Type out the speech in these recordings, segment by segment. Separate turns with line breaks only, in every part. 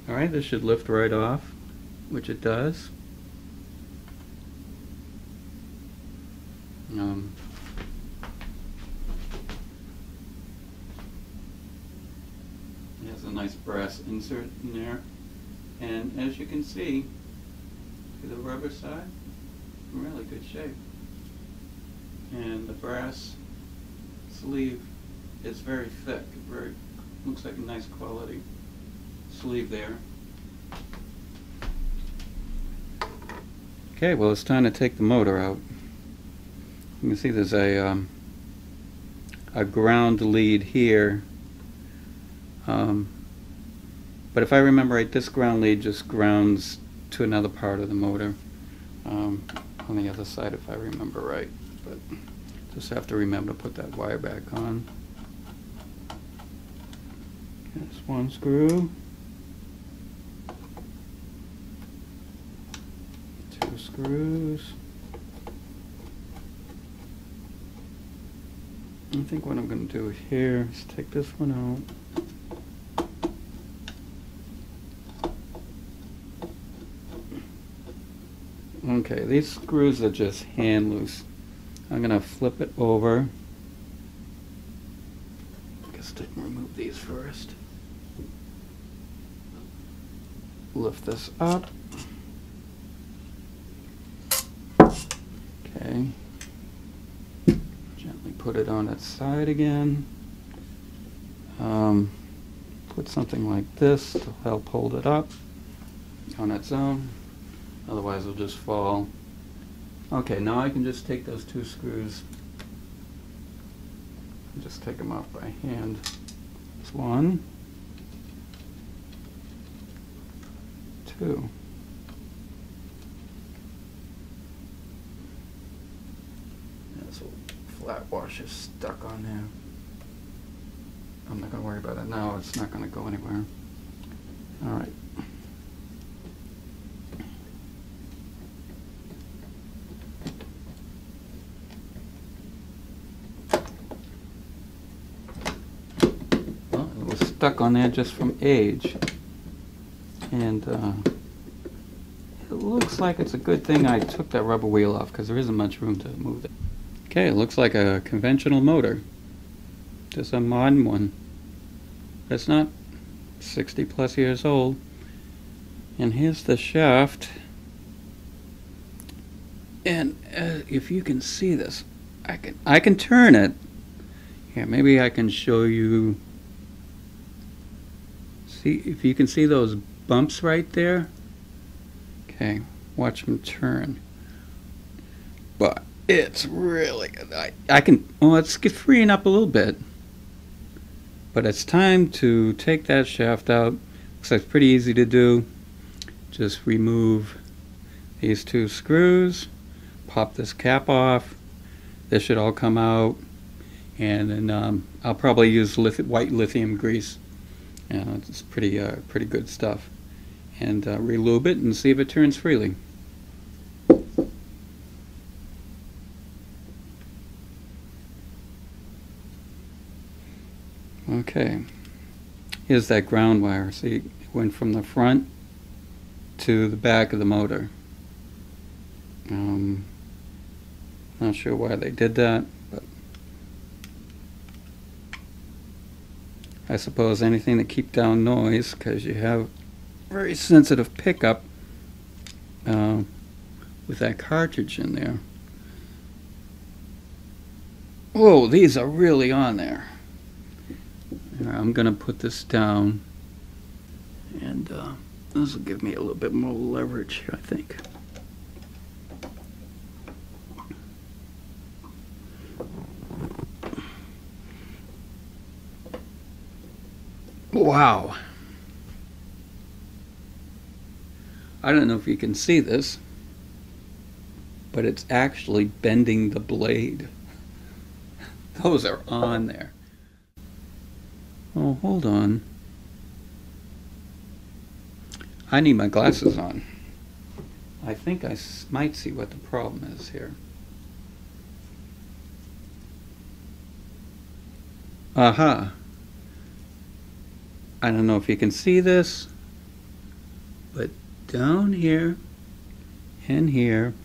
Alright, this should lift right off, which it does. It has a nice brass insert in there, and as you can see, to the rubber side, in really good shape. And the brass sleeve is very thick, very looks like a nice quality sleeve there. Okay, well, it's time to take the motor out. You can see there's a ground lead here, but if I remember right, this ground lead just grounds to another part of the motor on the other side, if I remember right. But just have to remember to put that wire back on. That's one screw, two screws. I think what I'm going to do here is take this one out. Okay, these screws are just hand loose. I'm going to flip it over. I guess I can remove these first. Lift this up. Okay. Gently put it on its side again. Put something like this to help hold it up on its own. Otherwise it'll just fall. Okay, now I can just take those two screws and just take them off by hand. That's one, two. That's a flat washer stuck on there. I'm not going to worry about it now, it's not going to go anywhere. Alright. Well, it was stuck on there just from age. And it looks like it's a good thing I took that rubber wheel off, because there isn't much room to move it. Okay, it looks like a conventional motor. Just a modern one. It's not 60 plus years old. And here's the shaft. And if you can see this, I can turn it. Here, maybe I can show you. See if you can see those bumps right there. Okay, watch them turn. But it's really good. I can. Well, it's freeing up a little bit. But it's time to take that shaft out. Looks like it's pretty easy to do. Just remove these two screws, pop this cap off. This should all come out, and then I'll probably use white lithium grease. It's pretty good stuff. And relube it and see if it turns freely. Okay, here's that ground wire. See, it went from the front to the back of the motor. Not sure why they did that, but I suppose anything to keep down noise, because you have very sensitive pickup with that cartridge in there. Whoa, these are really on there. I'm going to put this down, and this will give me a little bit more leverage, I think. Wow. I don't know if you can see this, but it's actually bending the blade. Those are on there. Oh, hold on. I need my glasses on. I think I might see what the problem is here. Aha. I don't know if you can see this, but down here and here,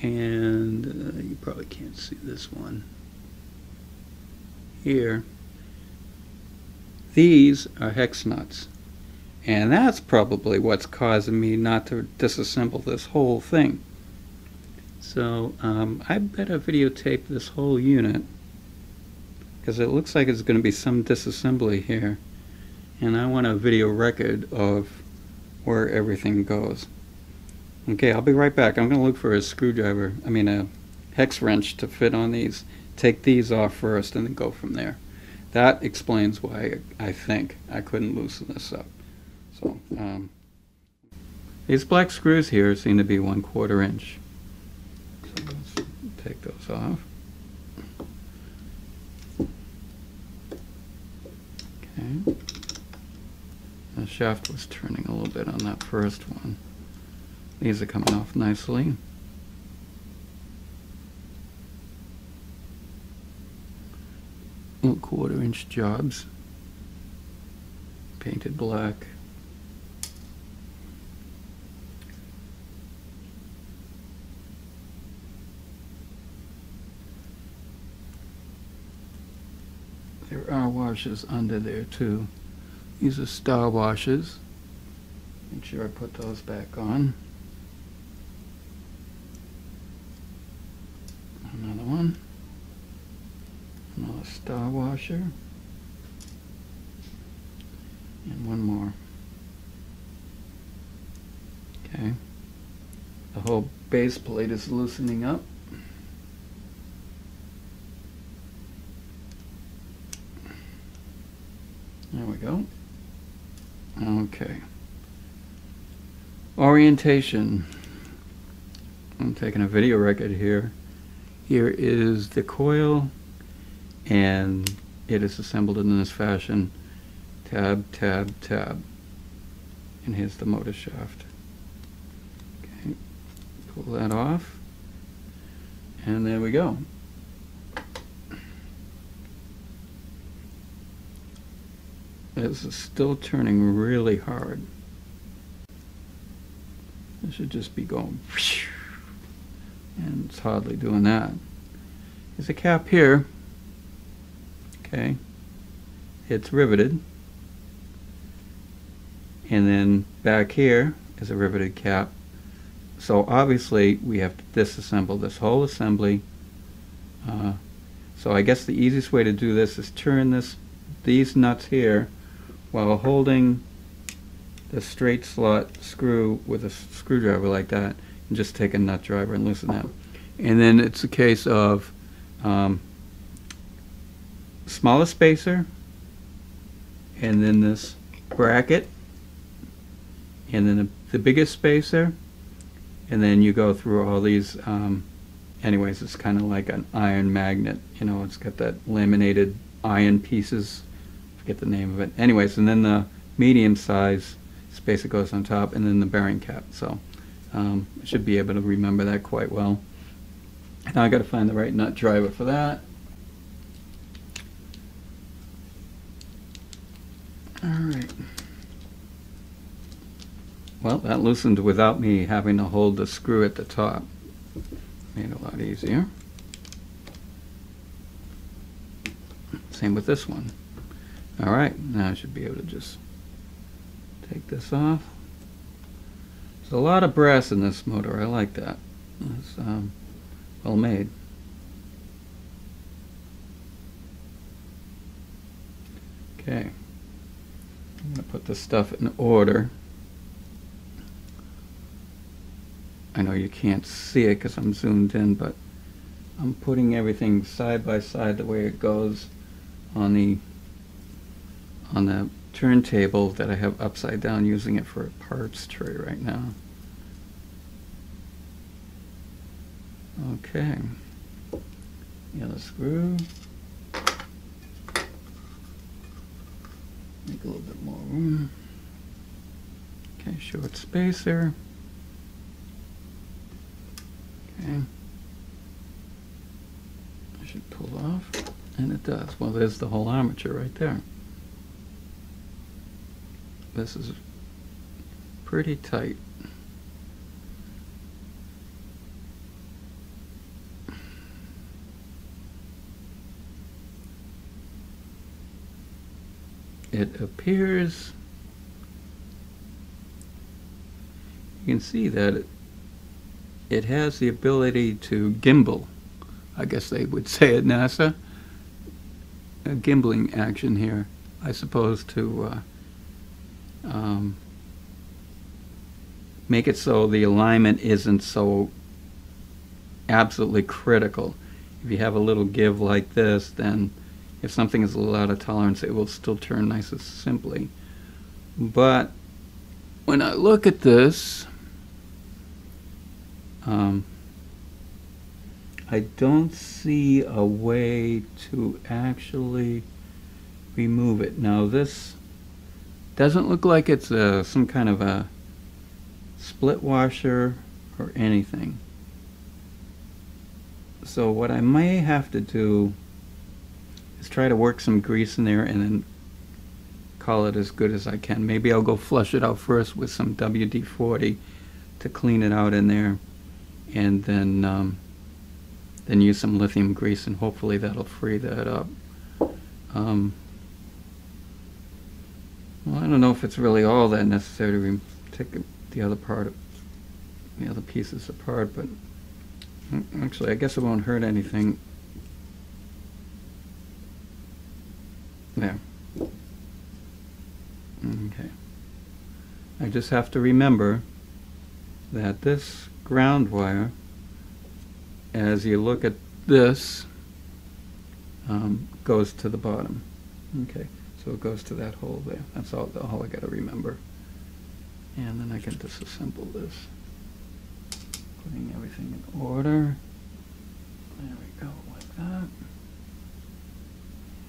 and you probably can't see this one here, these are hex nuts, and that's probably what's causing me not to disassemble this whole thing. So I better videotape this whole unit, because it looks like it's going to be some disassembly here, and I want a video record of where everything goes. Okay, I'll be right back. I'm going to look for a screwdriver, a hex wrench to fit on these. Take these off first and then go from there. That explains why I think I couldn't loosen this up. So these black screws here seem to be 1/4 inch. So let's take those off. Okay. The shaft was turning a little bit on that first one. These are coming off nicely. Little 1/4 inch jobs. Painted black. There are washers under there too. These are star washers. Make sure I put those back on. Another one. Another star washer. And one more. Okay. The whole base plate is loosening up. There we go. Okay. Orientation. I'm taking a video record here. Here is the coil, and it is assembled in this fashion. Tab, tab, tab. And here's the motor shaft. Okay. Pull that off. And there we go. This is still turning really hard. It should just be going, and it's hardly doing that. There's a cap here. Okay, it's riveted, and then back here is a riveted cap. So obviously we have to disassemble this whole assembly. So I guess the easiest way to do this is turn these nuts here while holding the straight slot screw with a screwdriver like that, and just take a nut driver and loosen that. And then it's a case of smaller spacer, and then this bracket, and then the biggest spacer, and then you go through all these. Anyways, it's kind of like an iron magnet. You know, it's got that laminated iron pieces. Forget the name of it. Anyways, and then the medium size spacer goes on top, and then the bearing cap. So I should be able to remember that quite well. Now I got to find the right nut driver for that. All right. Well, that loosened without me having to hold the screw at the top. Made it a lot easier. Same with this one. All right, now I should be able to just take this off. There's a lot of brass in this motor. I like that. It's well made. Okay, I'm going to put this stuff in order. I know you can't see it because I'm zoomed in, but I'm putting everything side by side the way it goes on the turntable that I have upside down, using it for a parts tray right now. Okay. Yellow screw. Make a little bit more room. Okay, short spacer. Okay. I should pull off, and it does. Well, there's the whole armature right there. This is pretty tight. It appears, you can see that it has the ability to gimbal. I guess they would say at NASA. A gimbling action here, I suppose, to make it so the alignment isn't so absolutely critical. If you have a little give like this, then if something is a little out of tolerance, it will still turn nice and simply. But when I look at this, I don't see a way to actually remove it. Now this doesn't look like it's some kind of a split washer or anything. So what I may have to do is try to work some grease in there and then call it as good as I can. Maybe I'll go flush it out first with some WD-40 to clean it out in there, and then use some lithium grease, and hopefully that'll free that up. Well, I don't know if it's really all that necessary to take the other pieces apart, but actually I guess it won't hurt anything. There. Okay. I just have to remember that this ground wire, as you look at this, goes to the bottom. Okay, so it goes to that hole there. That's all I got to remember. And then I can disassemble this. Putting everything in order. There we go, like that.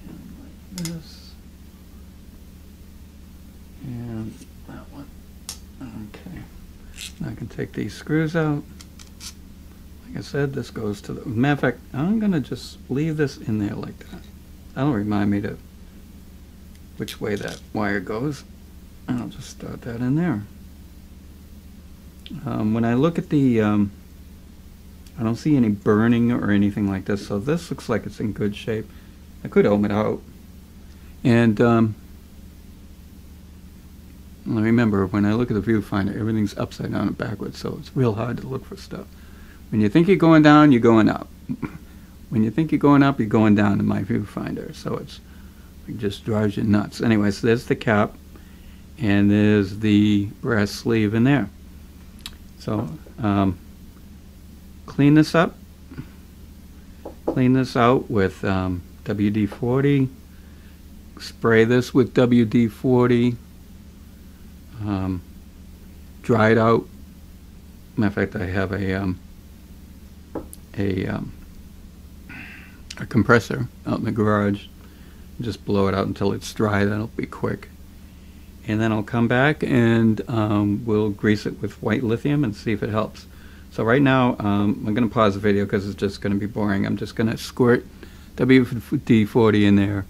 And like this. And that one. Okay. Now I can take these screws out. Like I said, this goes to the... Matter of fact, I'm going to just leave this in there like that. That'll remind me to which way that wire goes. And I'll just start that in there. When I look at the... I don't see any burning or anything like this, so this looks like it's in good shape. I could ohm it out. And remember, when I look at the viewfinder, everything's upside down and backwards, so it's real hard to look for stuff. When you think you're going down, you're going up. When you think you're going up, you're going down in my viewfinder, so it just drives you nuts. Anyways, there's the cap, and there's the brass sleeve in there. So clean this up. Clean this out with WD-40. Spray this with WD-40. Dry it out. Matter of fact, I have a compressor out in the garage. Just blow it out until it's dry. That'll be quick. And then I'll come back and we'll grease it with white lithium and see if it helps. So right now, I'm going to pause the video because it's just going to be boring. I'm just going to squirt WD-40 in there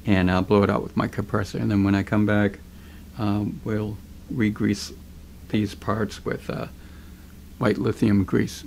and I'll blow it out with my compressor. And then when I come back, we'll re-grease these parts with white lithium grease.